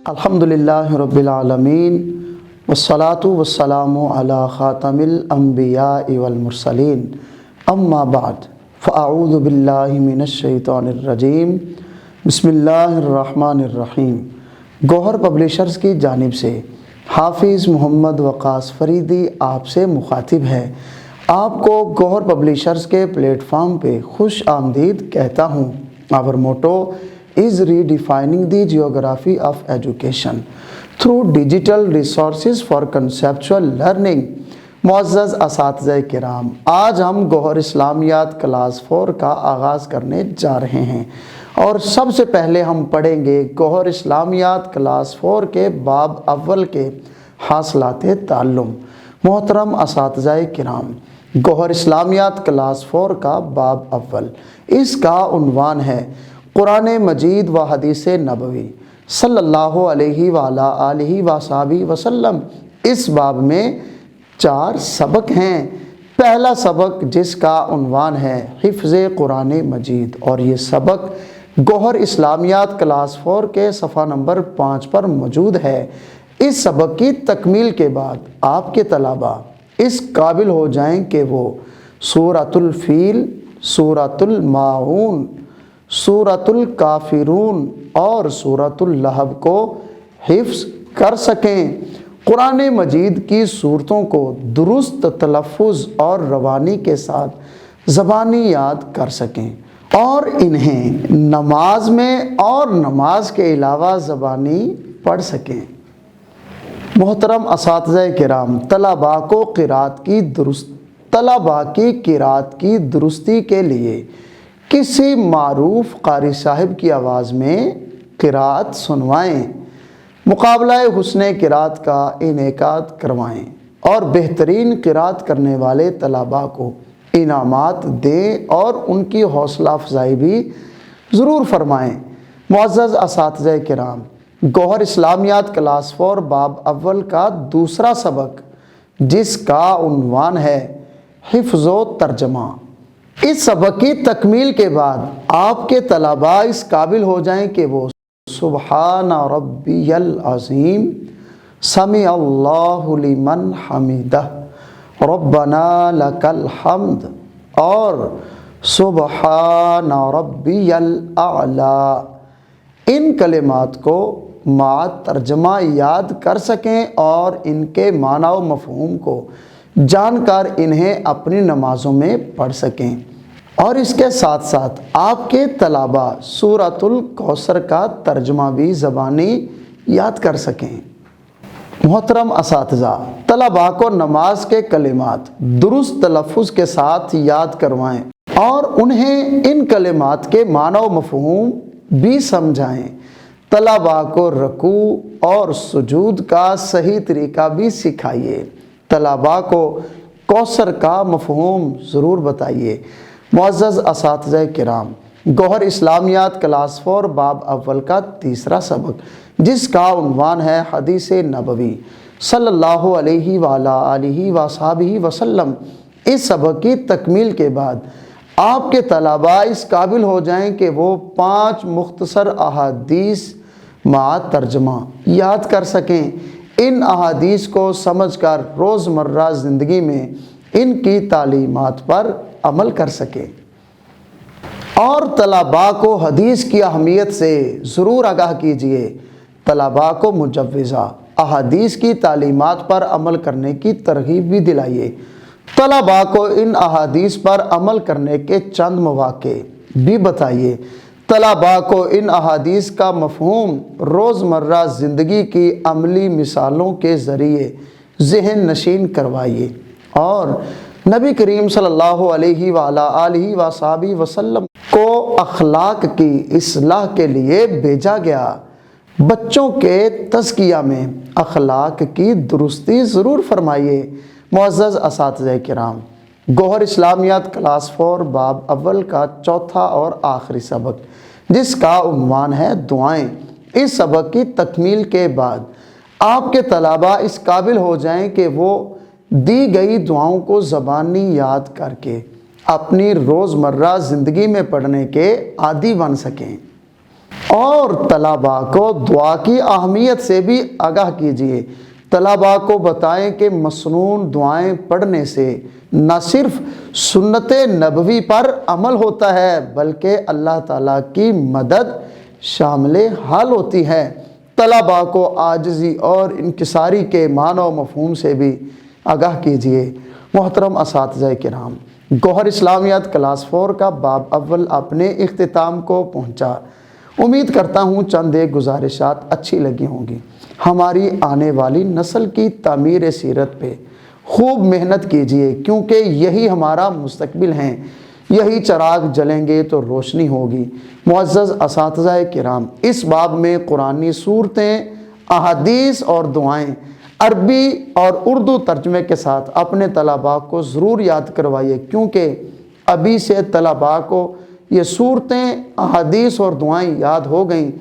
الحمدللہ رب العالمین والصلاة والسلام علی خاتم الانبیاء والمرسلین اما بعد فاعوذ باللہ من الشیطان الرجیم بسم اللہ الرحمن الرحیم۔ گوہر پبلیشرز کی جانب سے حافظ محمد وقاص فریدی آپ سے مخاطب ہے۔ آپ کو گوہر پبلیشرز کے پلیٹ فارم پہ خوش آمدید کہتا ہوں۔ Our motto is redefining the geography of education through digital resources for conceptual learning۔ معزز اساتذہ کرام، آج ہم گوہر اسلامیات کلاس 4 کا آغاز کرنے جا رہے ہیں اور سب سے پہلے ہم پڑھیں گے گوہر اسلامیات کلاس 4 کے باب اول کے حاصلات تعلم۔ محترم اساتذہ کرام، گوہر اسلامیات کلاس 4 کا باب اول، اس کا عنوان ہے قرآن مجید و حدیث نبوی صلی اللہ علیہ وآلہ آلہ وصحبہ وسلم۔ اس باب میں 4 سبق ہیں۔ پہلا سبق جس کا عنوان ہے حفظ قرآن مجید، اور یہ سبق گوہر اسلامیات کلاس 4 کے صفحہ نمبر 5 پر موجود ہے۔ اس سبق کی تکمیل کے بعد آپ کے طلباء اس قابل ہو جائیں کہ وہ سورۃ الفیل، سورۃ الماعون، سورۃ الکافرون اور سورۃ اللہب کو حفظ کر سکیں، قرآن مجید کی صورتوں کو درست تلفظ اور روانی کے ساتھ زبانی یاد کر سکیں اور انہیں نماز میں اور نماز کے علاوہ زبانی پڑھ سکیں۔ محترم اساتذہ کرام، طلباء کی قرات کی درستی کے لیے کسی معروف قاری صاحب کی آواز میں قرات سنوائیں، مقابلہ حسن قرات کا انعقاد کروائیں اور بہترین قرات کرنے والے طلباء کو انعامات دیں اور ان کی حوصلہ افزائی بھی ضرور فرمائیں۔ معزز اساتذہ کرام، گوہر اسلامیات کلاس 4 باب اول کا دوسرا سبق جس کا عنوان ہے حفظ و ترجمہ۔ اس سبق کی تکمیل کے بعد آپ کے طلباء اس قابل ہو جائیں کہ وہ سبحان ربی العظیم، سمع اللہ لمن حمدہ، ربنا لک الحمد اور سبحان ربی الاعلی، ان کلمات کو مع ترجمہ یاد کر سکیں اور ان کے معنی و مفہوم کو جان کر انہیں اپنی نمازوں میں پڑھ سکیں، اور اس کے ساتھ ساتھ آپ کے طلباء سورۃ الکوثر کا ترجمہ بھی زبانی یاد کر سکیں۔ محترم اساتذہ، طلباء کو نماز کے کلمات درست تلفظ کے ساتھ یاد کروائیں اور انہیں ان کلمات کے معنی و مفہوم بھی سمجھائیں۔ طلباء کو رکوع اور سجود کا صحیح طریقہ بھی سکھائیے۔ طلباء کو کوثر کا مفہوم ضرور بتائیے۔ معزز اساتذہ کرام، گوہر اسلامیات کلاس 4 باب اول کا تیسرا سبق جس کا عنوان ہے حدیث نبوی صلی اللہ علیہ وآلہ آلہ وصحبہ وسلم۔ اس سبق کی تکمیل کے بعد آپ کے طلباء اس قابل ہو جائیں کہ وہ 5 مختصر احادیث مع ترجمہ یاد کر سکیں، ان احادیث کو سمجھ کر روزمرہ زندگی میں ان کی تعلیمات پر عمل کر سکیں، اور طلباء کو حدیث کی اہمیت سے ضرور آگاہ کیجیے۔ طلباء کو مجوزہ احادیث کی تعلیمات پر عمل کرنے کی ترغیب بھی دلائیے۔ طلباء کو ان احادیث پر عمل کرنے کے چند مواقع بھی بتائیے۔ طلباء کو ان احادیث کا مفہوم روزمرہ زندگی کی عملی مثالوں کے ذریعے ذہن نشین کروائیے، اور نبی کریم صلی اللہ علیہ وآلہ آلہ وصحبہ وسلم کو اخلاق کی اصلاح کے لیے بھیجا گیا۔ بچوں کے تزکیہ میں اخلاق کی درستی ضرور فرمائیے۔ معزز اساتذہ کرام، گوہر اسلامیات کلاس 4 باب اول کا چوتھا اور آخری سبق جس کا عنوان ہے دعائیں۔ اس سبق کی تکمیل کے بعد آپ کے طلباء اس قابل ہو جائیں کہ وہ دی گئی دعاؤں کو زبانی یاد کر کے اپنی روزمرہ زندگی میں پڑھنے کے عادی بن سکیں۔ اور طلباء کو دعا کی اہمیت سے بھی آگاہ کیجیے۔ طلباء کو بتائیں کہ مسنون دعائیں پڑھنے سے نہ صرف سنت نبوی پر عمل ہوتا ہے بلکہ اللہ تعالیٰ کی مدد شامل حال ہوتی ہے۔ طلباء کو عاجزی اور انکساری کے معنی و مفہوم سے بھی آگاہ کیجیے۔ محترم اساتذہ کرام، گوہر اسلامیات کلاس 4 کا باب اول اپنے اختتام کو پہنچا۔ امید کرتا ہوں چند ایک گزارشات اچھی لگی ہوں گی۔ ہماری آنے والی نسل کی تعمیر سیرت پہ خوب محنت کیجیے، کیونکہ یہی ہمارا مستقبل ہے۔ یہی چراغ جلیں گے تو روشنی ہوگی۔ معزز اساتذہ کرام، اس باب میں قرآنی صورتیں، احادیث اور دعائیں عربی اور اردو ترجمے کے ساتھ اپنے طلباء کو ضرور یاد کروائیے، کیونکہ ابھی سے طلباء کو یہ صورتیں، احادیث اور دعائیں یاد ہو گئیں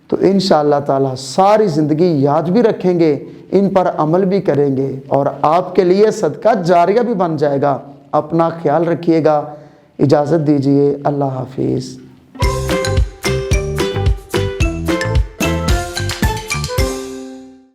تو انشاءاللہ تعالیٰ ساری زندگی یاد بھی رکھیں گے، ان پر عمل بھی کریں گے اور آپ کے لیے صدقہ جاریہ بھی بن جائے گا۔ اپنا خیال رکھیے گا۔ اجازت دیجیے، اللہ حافظ۔